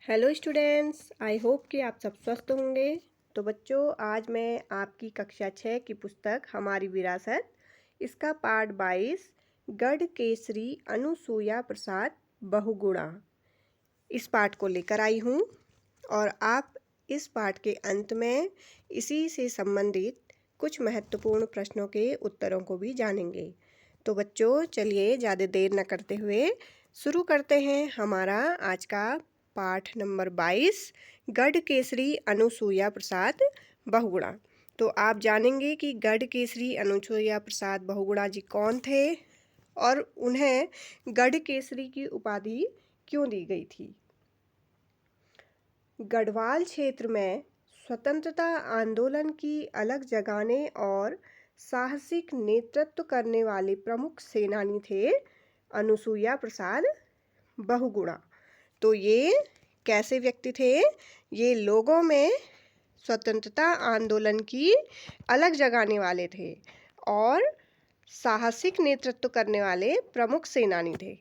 Hello students, I hope कि आप सब स्वस्थ होंगे। तो बच्चों, आज मैं आपकी कक्षा 6 की पुस्तक हमारी विरासत इसका पाठ 22 गढ़ केसरी अनुसुईया प्रसाद बहुगुणा इस पाठ को लेकर आई हूँ। और आप इस पाठ के अंत में इसी से संबंधित कुछ महत्वपूर्ण प्रश्नों के उत्तरों को भी जानेंगे। तो बच्चों, चलिए ज़्यादा देर न करते हुए शुरू करते हैं हमारा आज का पाठ नंबर 22 गढ़ केसरी अनुसुईया प्रसाद बहुगुणा। तो आप जानेंगे कि गढ़ केसरी अनुसुईया प्रसाद बहुगुणा जी कौन थे और उन्हें गढ़ केसरी की उपाधि क्यों दी गई थी। गढ़वाल क्षेत्र में स्वतंत्रता आंदोलन की अलग जगाने और साहसिक नेतृत्व करने वाले प्रमुख सेनानी थे अनुसुईया प्रसाद बहुगुणा। तो ये कैसे व्यक्ति थे? ये लोगों में स्वतंत्रता आंदोलन की अलग जगाने वाले थे और साहसिक नेतृत्व करने वाले प्रमुख सेनानी थे।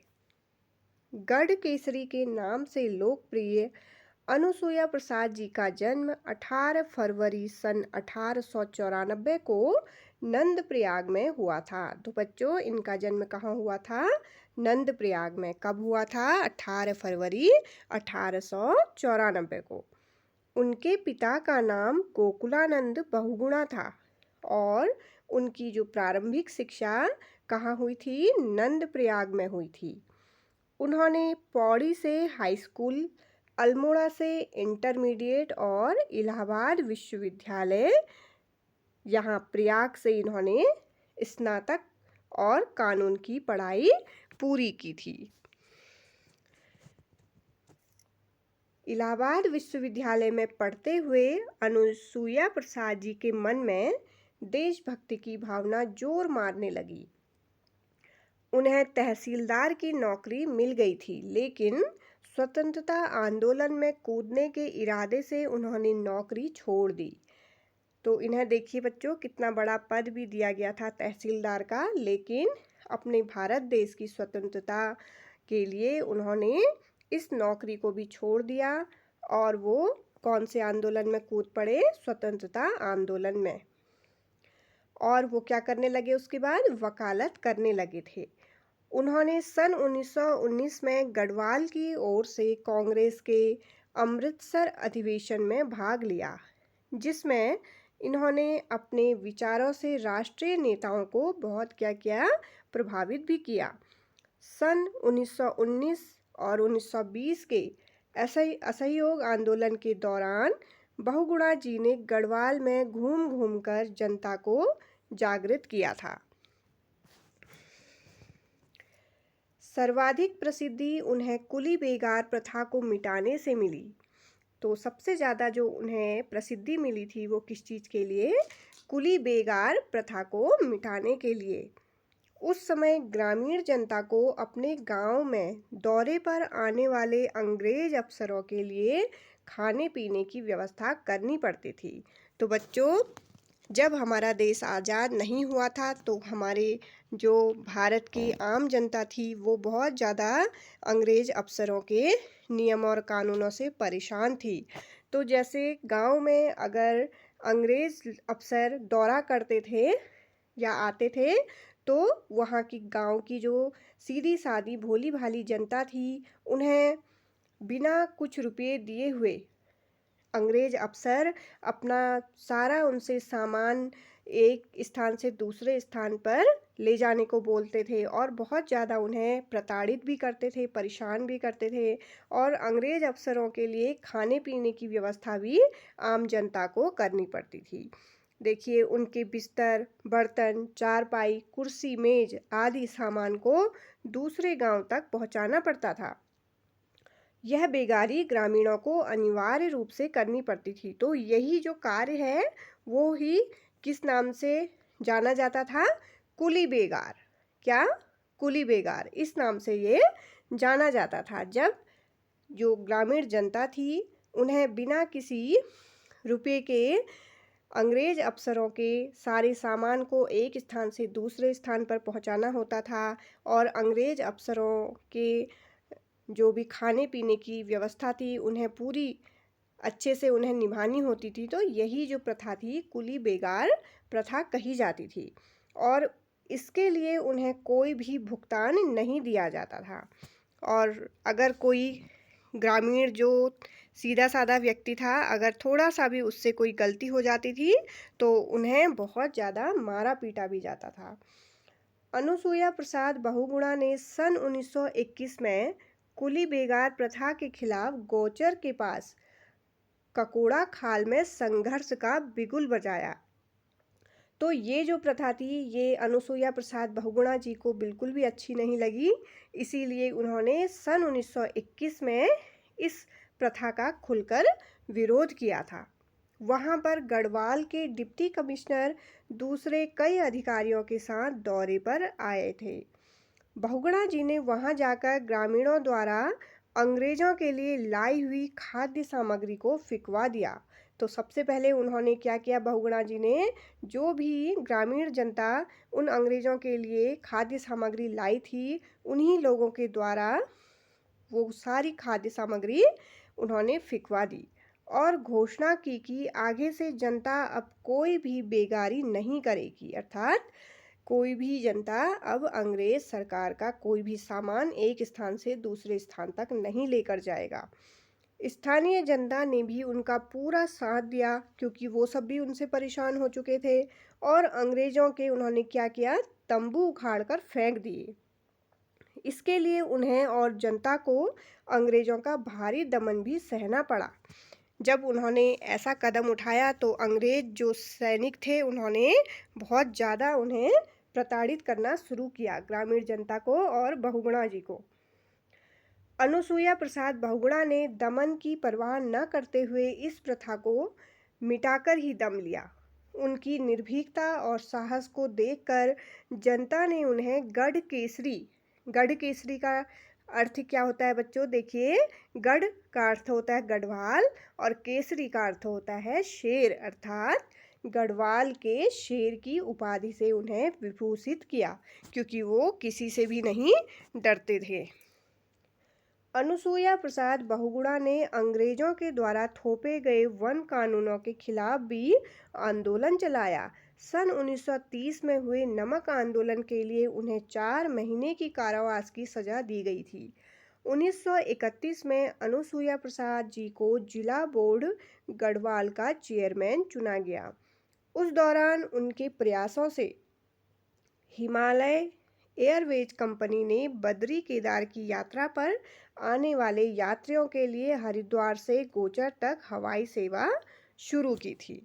गढ़ केसरी के नाम से लोकप्रिय अनुसुईया प्रसाद जी का जन्म 18 फरवरी सन 1894 को नंदप्रयाग में हुआ था। तो बच्चों, इनका जन्म कहाँ हुआ था? नंदप्रयाग में। कब हुआ था? 18 फरवरी 1894 को। उनके पिता का नाम गोकुलानंद बहुगुणा था और उनकी जो प्रारंभिक शिक्षा कहाँ हुई थी? नंदप्रयाग में हुई थी। उन्होंने पौड़ी से हाई स्कूल, अल्मोड़ा से इंटरमीडिएट और इलाहाबाद विश्वविद्यालय यहाँ प्रयाग से इन्होंने स्नातक और कानून की पढ़ाई पूरी की थी। इलाहाबाद विश्वविद्यालय में पढ़ते हुए अनुसुईया प्रसाद जी के मन में देशभक्ति की भावना जोर मारने लगी। उन्हें तहसीलदार की नौकरी मिल गई थी, लेकिन स्वतंत्रता आंदोलन में कूदने के इरादे से उन्होंने नौकरी छोड़ दी। तो इन्हें देखिए बच्चों, कितना बड़ा पद भी दिया गया था तहसीलदार का, लेकिन अपने भारत देश की स्वतंत्रता के लिए उन्होंने इस नौकरी को भी छोड़ दिया और वो कौन से आंदोलन में कूद पड़े? स्वतंत्रता आंदोलन में। और वो क्या करने लगे? उसके बाद वकालत करने लगे थे। उन्होंने सन 1919 में गढ़वाल की ओर से कांग्रेस के अमृतसर अधिवेशन में भाग लिया, जिसमें इन्होंने अपने विचारों से राष्ट्रीय नेताओं को बहुत क्या किया? प्रभावित भी किया। सन 1919 और 1920 के असहयोग आंदोलन के दौरान बहुगुणा जी ने गढ़वाल में घूम घूम कर जनता को जागृत किया था। सर्वाधिक प्रसिद्धि उन्हें कुली बेगार प्रथा को मिटाने से मिली। तो सबसे ज़्यादा जो उन्हें प्रसिद्धि मिली थी वो किस चीज़ के लिए? कुली बेगार प्रथा को मिटाने के लिए। उस समय ग्रामीण जनता को अपने गांव में दौरे पर आने वाले अंग्रेज अफसरों के लिए खाने पीने की व्यवस्था करनी पड़ती थी। तो बच्चों, जब हमारा देश आज़ाद नहीं हुआ था तो हमारे जो भारत की आम जनता थी वो बहुत ज़्यादा अंग्रेज अफसरों के नियम और कानूनों से परेशान थी। तो जैसे गांव में अगर अंग्रेज अफसर दौरा करते थे या आते थे, तो वहाँ की गांव की जो सीधी सादी भोली भाली जनता थी, उन्हें बिना कुछ रुपये दिए हुए अंग्रेज अफसर अपना सारा उनसे सामान एक स्थान से दूसरे स्थान पर ले जाने को बोलते थे और बहुत ज़्यादा उन्हें प्रताड़ित भी करते थे, परेशान भी करते थे। और अंग्रेज अफसरों के लिए खाने पीने की व्यवस्था भी आम जनता को करनी पड़ती थी। देखिए, उनके बिस्तर, बर्तन, चारपाई, कुर्सी, मेज आदि सामान को दूसरे गांव तक पहुंचाना पड़ता था। यह बेगारी ग्रामीणों को अनिवार्य रूप से करनी पड़ती थी। तो यही जो कार्य है वो ही किस नाम से जाना जाता था? कुली बेगार। क्या? कुली बेगार, इस नाम से ये जाना जाता था। जब जो ग्रामीण जनता थी उन्हें बिना किसी रुपए के अंग्रेज अफसरों के सारे सामान को एक स्थान से दूसरे स्थान पर पहुंचाना होता था और अंग्रेज अफसरों के जो भी खाने पीने की व्यवस्था थी उन्हें पूरी अच्छे से उन्हें निभानी होती थी। तो यही जो प्रथा थी कुली बेगार प्रथा कही जाती थी और इसके लिए उन्हें कोई भी भुगतान नहीं दिया जाता था। और अगर कोई ग्रामीण जो सीधा साधा व्यक्ति था, अगर थोड़ा सा भी उससे कोई गलती हो जाती थी तो उन्हें बहुत ज़्यादा मारा पीटा भी जाता था। अनुसुईया प्रसाद बहुगुणा ने सन 1921 में कुली बेगार प्रथा के खिलाफ गौचर के पास ककोड़ा खाल में संघर्ष का बिगुल बजाया। तो ये जो प्रथा थी ये अनुसुईया प्रसाद बहुगुणा जी को बिल्कुल भी अच्छी नहीं लगी, इसीलिए उन्होंने सन 1921 में इस प्रथा का खुलकर विरोध किया था। वहाँ पर गढ़वाल के डिप्टी कमिश्नर दूसरे कई अधिकारियों के साथ दौरे पर आए थे। बहुगुणा जी ने वहाँ जाकर ग्रामीणों द्वारा अंग्रेजों के लिए लाई हुई खाद्य सामग्री को फिकवा दिया। तो सबसे पहले उन्होंने क्या किया, बहुगुणा जी ने जो भी ग्रामीण जनता उन अंग्रेजों के लिए खाद्य सामग्री लाई थी उन्हीं लोगों के द्वारा वो सारी खाद्य सामग्री उन्होंने फिकवा दी और घोषणा की कि आगे से जनता अब कोई भी बेगारी नहीं करेगी, अर्थात कोई भी जनता अब अंग्रेज सरकार का कोई भी सामान एक स्थान से दूसरे स्थान तक नहीं लेकर जाएगा। स्थानीय जनता ने भी उनका पूरा साथ दिया क्योंकि वो सब भी उनसे परेशान हो चुके थे और अंग्रेजों के उन्होंने क्या किया, तंबू उखाड़कर फेंक दिए। इसके लिए उन्हें और जनता को अंग्रेजों का भारी दमन भी सहना पड़ा। जब उन्होंने ऐसा कदम उठाया तो अंग्रेज जो सैनिक थे उन्होंने बहुत ज़्यादा उन्हें प्रताड़ित करना शुरू किया, ग्रामीण जनता को और बहुगुणा जी को। अनुसुईया प्रसाद बहुगुणा ने दमन की परवाह न करते हुए इस प्रथा को मिटाकर ही दम लिया। उनकी निर्भीकता और साहस को देखकर जनता ने उन्हें गढ़ केसरी का अर्थ क्या होता है बच्चों, देखिए, गढ़ का अर्थ होता है गढ़वाल और केसरी का अर्थ होता है शेर, अर्थात गढ़वाल के शेर की उपाधि से उन्हें विभूषित किया क्योंकि वो किसी से भी नहीं डरते थे। अनुसुईया प्रसाद बहुगुणा ने अंग्रेजों के द्वारा थोपे गए वन कानूनों के खिलाफ भी आंदोलन चलाया। सन 1930 में हुए नमक आंदोलन के लिए उन्हें 4 महीने की कारावास की सजा दी गई थी। 1931 में अनुसुईया प्रसाद जी को जिला बोर्ड गढ़वाल का चेयरमैन चुना गया। उस दौरान उनके प्रयासों से हिमालय एयरवेज कंपनी ने बद्री केदार की यात्रा पर आने वाले यात्रियों के लिए हरिद्वार से गोचर तक हवाई सेवा शुरू की थी।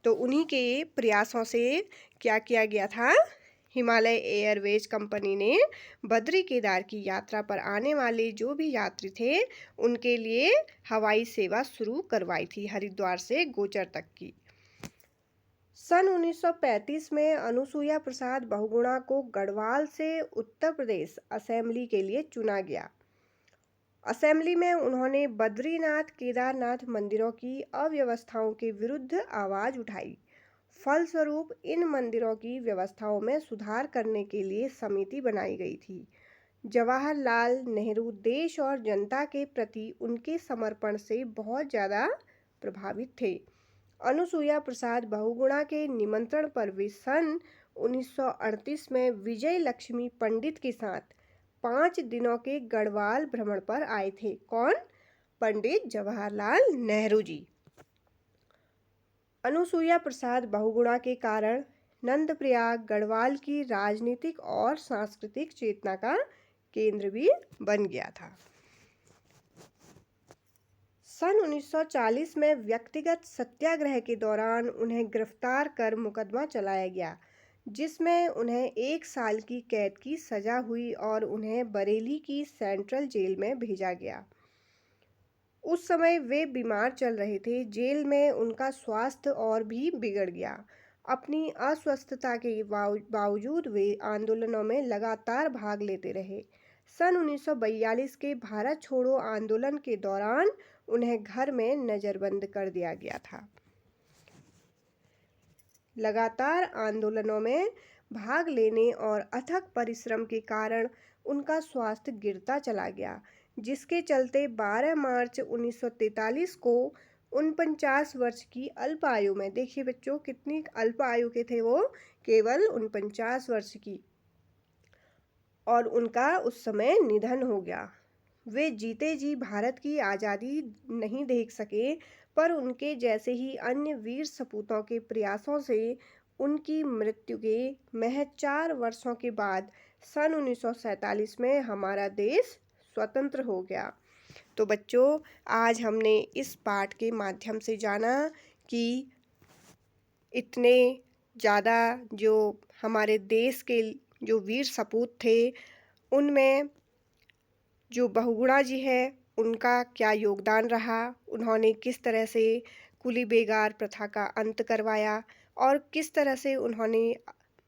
तो उन्हीं के प्रयासों से क्या किया गया था, हिमालय एयरवेज कंपनी ने बद्री केदार की यात्रा पर आने वाले जो भी यात्री थे उनके लिए हवाई सेवा शुरू करवाई थी, हरिद्वार से गोचर तक की। सन 1935 में अनुसुईया प्रसाद बहुगुणा को गढ़वाल से उत्तर प्रदेश असेंबली के लिए चुना गया। असेंबली में उन्होंने बद्रीनाथ केदारनाथ मंदिरों की अव्यवस्थाओं के विरुद्ध आवाज़ उठाई। फलस्वरूप इन मंदिरों की व्यवस्थाओं में सुधार करने के लिए समिति बनाई गई थी। जवाहरलाल नेहरू देश और जनता के प्रति उनके समर्पण से बहुत ज़्यादा प्रभावित थे। अनुसुईया प्रसाद बहुगुणा के निमंत्रण पर वे सन 1938 में विजय लक्ष्मी पंडित के साथ 5 दिनों के गढ़वाल भ्रमण पर आए थे। कौन? पंडित जवाहरलाल नेहरू जी। अनुसुईया प्रसाद बहुगुणा के कारण नंदप्रयाग गढ़वाल की राजनीतिक और सांस्कृतिक चेतना का केंद्र भी बन गया था। सन 1940 में व्यक्तिगत सत्याग्रह के दौरान उन्हें गिरफ्तार कर मुकदमा चलाया गया जिसमें उन्हें 1 साल की कैद की सज़ा हुई और उन्हें बरेली की सेंट्रल जेल में भेजा गया। उस समय वे बीमार चल रहे थे। जेल में उनका स्वास्थ्य और भी बिगड़ गया। अपनी अस्वस्थता के बावजूद वे आंदोलनों में लगातार भाग लेते रहे। सन 1942 के भारत छोड़ो आंदोलन के दौरान उन्हें घर में नज़रबंद कर दिया गया था। लगातार आंदोलनों में भाग लेने और अथक परिश्रम के कारण उनका स्वास्थ्य गिरता चला गया। जिसके चलते 12 मार्च 1943 को 49 वर्ष की अल्प आयु में, देखिए बच्चों कितनी अल्प आयु के थे वो, केवल 49 वर्ष की, और उनका उस समय निधन हो गया। वे जीते जी भारत की आज़ादी नहीं देख सके, पर उनके जैसे ही अन्य वीर सपूतों के प्रयासों से उनकी मृत्यु के महज 4 वर्षों के बाद सन 1947 में हमारा देश स्वतंत्र हो गया। तो बच्चों, आज हमने इस पाठ के माध्यम से जाना कि इतने ज़्यादा जो हमारे देश के जो वीर सपूत थे, उनमें जो बहुगुणा जी है उनका क्या योगदान रहा, उन्होंने किस तरह से कुली बेगार प्रथा का अंत करवाया और किस तरह से उन्होंने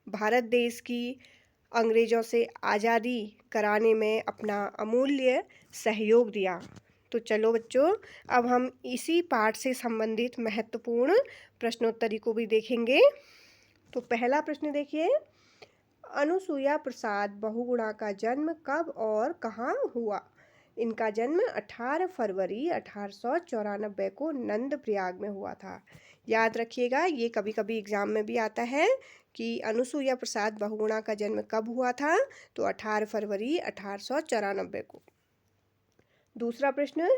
भारत देश की अंग्रेज़ों से आज़ादी कराने में अपना अमूल्य सहयोग दिया। तो चलो बच्चों, अब हम इसी पाठ से संबंधित महत्वपूर्ण प्रश्नोत्तरी को भी देखेंगे। तो पहला प्रश्न देखिए, अनुसुईया प्रसाद बहुगुणा का जन्म कब और कहाँ हुआ? इनका जन्म 18 फरवरी 1894 को नंद प्रयाग में हुआ था। याद रखिएगा, ये कभी कभी एग्जाम में भी आता है कि अनुसुईया प्रसाद बहुगुणा का जन्म कब हुआ था, तो 18 फरवरी 1894 को। दूसरा प्रश्न,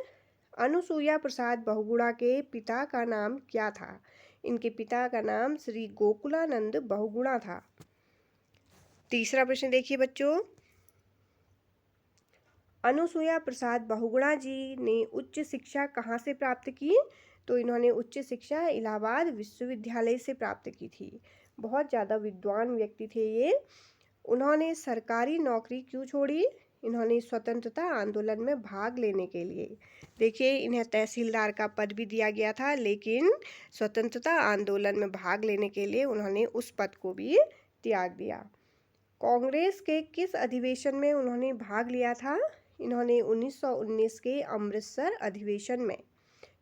अनुसुईया प्रसाद बहुगुणा के पिता का नाम क्या था? इनके पिता का नाम श्री गोकुलानंद बहुगुणा था। तीसरा प्रश्न देखिए बच्चों, अनुसुईया प्रसाद बहुगुणा जी ने उच्च शिक्षा कहाँ से प्राप्त की? तो इन्होंने उच्च शिक्षा इलाहाबाद विश्वविद्यालय से प्राप्त की थी। बहुत ज़्यादा विद्वान व्यक्ति थे ये। उन्होंने सरकारी नौकरी क्यों छोड़ी? इन्होंने स्वतंत्रता आंदोलन में भाग लेने के लिए। देखिए, इन्हें तहसीलदार का पद भी दिया गया था, लेकिन स्वतंत्रता आंदोलन में भाग लेने के लिए उन्होंने उस पद को भी त्याग दिया। कांग्रेस के किस अधिवेशन में उन्होंने भाग लिया था? इन्होंने 1919 के अमृतसर अधिवेशन में।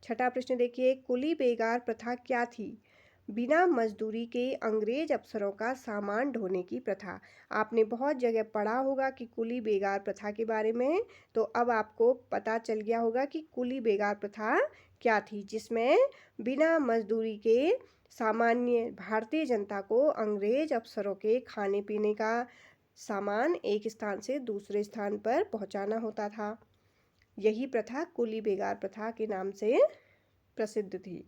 छठा प्रश्न देखिए, कुली बेगार प्रथा क्या थी? बिना मजदूरी के अंग्रेज अफसरों का सामान ढोने की प्रथा। आपने बहुत जगह पढ़ा होगा कि कुली बेगार प्रथा के बारे में, तो अब आपको पता चल गया होगा कि कुली बेगार प्रथा क्या थी, जिसमें बिना मजदूरी के सामान्य भारतीय जनता को अंग्रेज अफसरों के खाने पीने का सामान एक स्थान से दूसरे स्थान पर पहुंचाना होता था। यही प्रथा कुली बेगार प्रथा के नाम से प्रसिद्ध थी।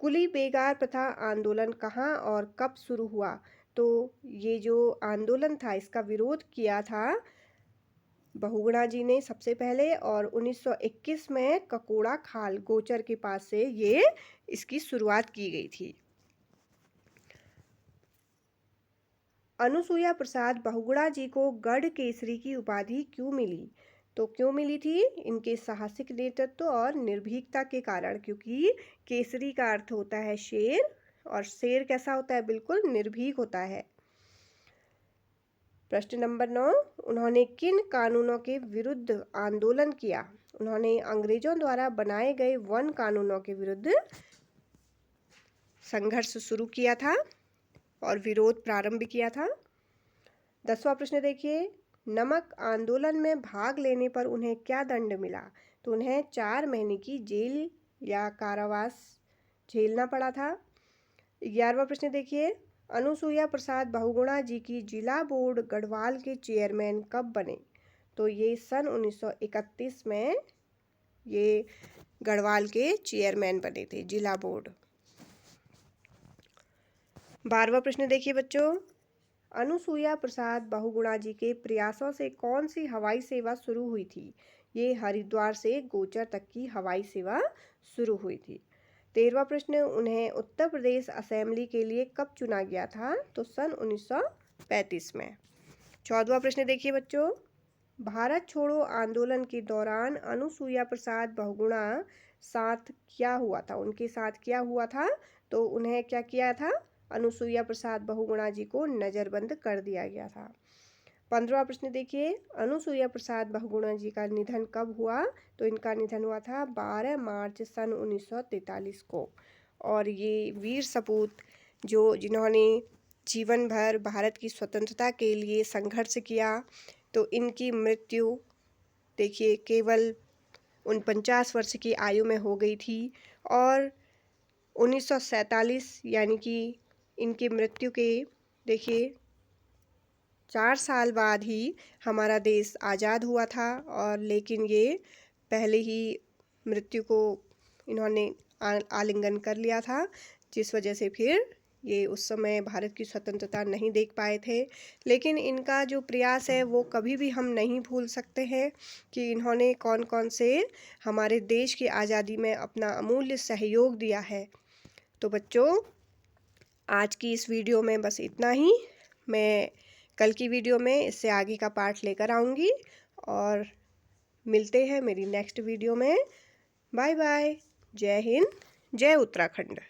कुली बेगार प्रथा आंदोलन कहाँ और कब शुरू हुआ? तो ये जो आंदोलन था, इसका विरोध किया था बहुगुणा जी ने सबसे पहले, और 1921 में ककोड़ा खाल गोचर के पास से ये इसकी शुरुआत की गई थी। अनुसुईया प्रसाद बहुगुणा जी को गढ़ केसरी की उपाधि क्यों मिली? तो क्यों मिली थी? इनके साहसिक नेतृत्व और निर्भीकता के कारण, क्योंकि केसरी का अर्थ होता है शेर, और शेर कैसा होता है? बिल्कुल निर्भीक होता है। प्रश्न नंबर 9, उन्होंने किन कानूनों के विरुद्ध आंदोलन किया? उन्होंने अंग्रेजों द्वारा बनाए गए वन कानूनों के विरुद्ध संघर्ष शुरू किया था और विरोध प्रारंभ किया था। 10वां प्रश्न देखिए, नमक आंदोलन में भाग लेने पर उन्हें क्या दंड मिला? तो उन्हें 4 महीने की जेल या कारावास झेलना पड़ा था। 11वां प्रश्न देखिए, अनुसुईया प्रसाद बहुगुणा जी की जिला बोर्ड गढ़वाल के चेयरमैन कब बने? तो ये सन 1931 में ये गढ़वाल के चेयरमैन बने थे, जिला बोर्ड। 12वां प्रश्न देखिए बच्चों, अनुसुईया प्रसाद बहुगुणा जी के प्रयासों से कौन सी हवाई सेवा शुरू हुई थी? ये हरिद्वार से गोचर तक की हवाई सेवा शुरू हुई थी। 13वां प्रश्न, उन्हें उत्तर प्रदेश असेंबली के लिए कब चुना गया था? तो सन 1935 में। 14वां प्रश्न देखिए बच्चों, भारत छोड़ो आंदोलन के दौरान अनुसुईया प्रसाद बहुगुणा साथ क्या हुआ था? उनके साथ क्या हुआ था? तो उन्हें क्या किया था? अनुसुईया प्रसाद बहुगुणा जी को नज़रबंद कर दिया गया था। 15वां प्रश्न देखिए, अनुसुईया प्रसाद बहुगुणा जी का निधन कब हुआ? तो इनका निधन हुआ था 12 मार्च सन 1943 को। और ये वीर सपूत जिन्होंने जीवन भर भारत की स्वतंत्रता के लिए संघर्ष किया, तो इनकी मृत्यु देखिए केवल 49 वर्ष की आयु में हो गई थी और 1947 यानी कि इनकी मृत्यु के देखिए 4 साल बाद ही हमारा देश आज़ाद हुआ था। और लेकिन ये पहले ही मृत्यु को इन्होंने आलिंगन कर लिया था, जिस वजह से फिर ये उस समय भारत की स्वतंत्रता नहीं देख पाए थे। लेकिन इनका जो प्रयास है वो कभी भी हम नहीं भूल सकते हैं कि इन्होंने कौन-कौन से हमारे देश की आज़ादी में अपना अमूल्य सहयोग दिया है। तो बच्चों, आज की इस वीडियो में बस इतना ही। मैं कल की वीडियो में इससे आगे का पार्ट लेकर आऊँगी और मिलते हैं मेरी नेक्स्ट वीडियो में। Bye bye. जय हिंद, जय उत्तराखंड।